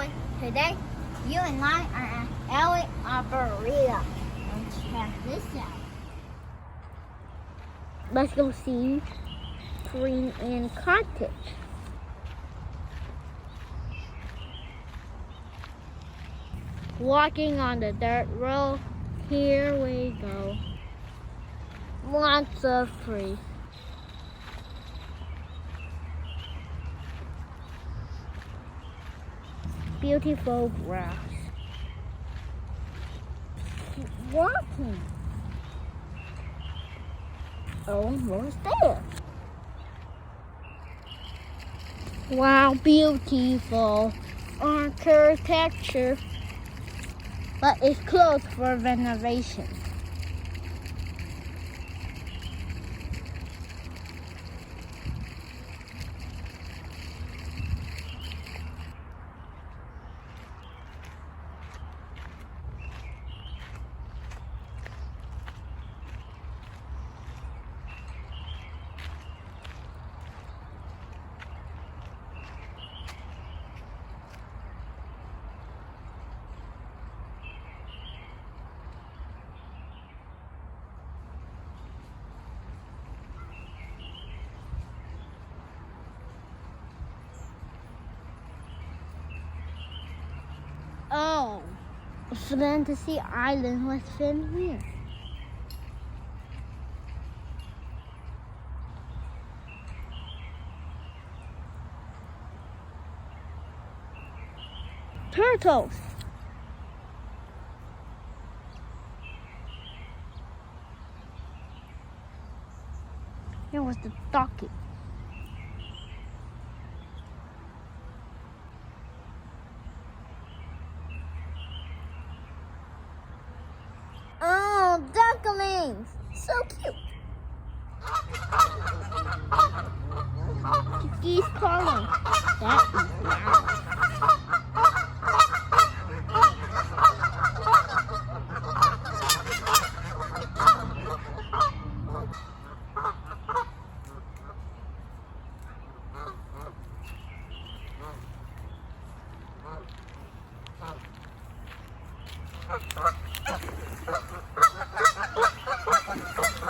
everyone. Today, you and I are at Arboretum. And check this out. Let's go see Green and Cottage. Walking on the dirt road. Here we go. Lots of trees. Beautiful grass. Keep walking. Almost there. Wow, beautiful architecture. But it's closed for renovation. Oh, a fantasy island was filmed here. Turtles. Here was the donkey. Oh, ducklings! So cute. Geese calling. That is loud.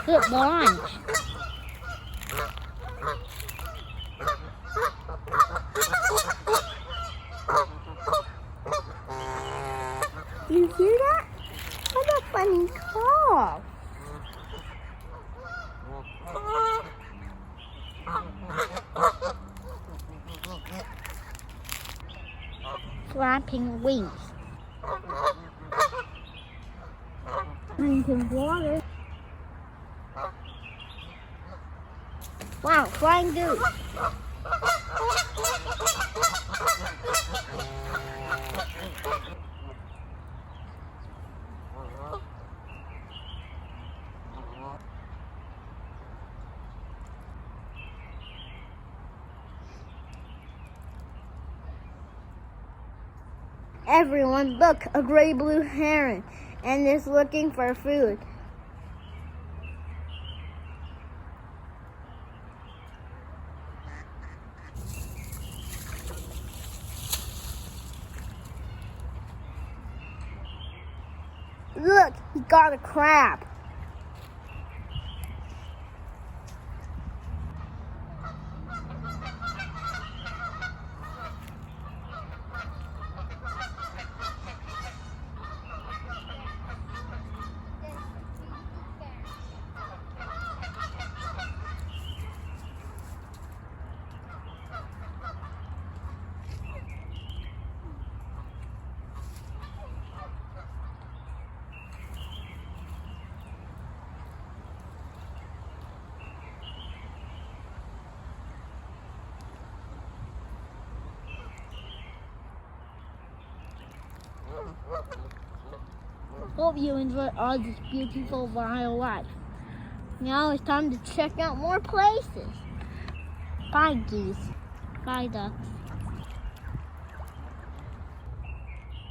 Good lunch. You hear that? What a funny call. Flapping wings. Drinking water. Wow, flying goose. Everyone, look, a gray blue heron, and is looking for food. Look, he got a crab. Hope you enjoyed all this beautiful wildlife. Now it's time to check out more places. Bye, geese. Bye, ducks.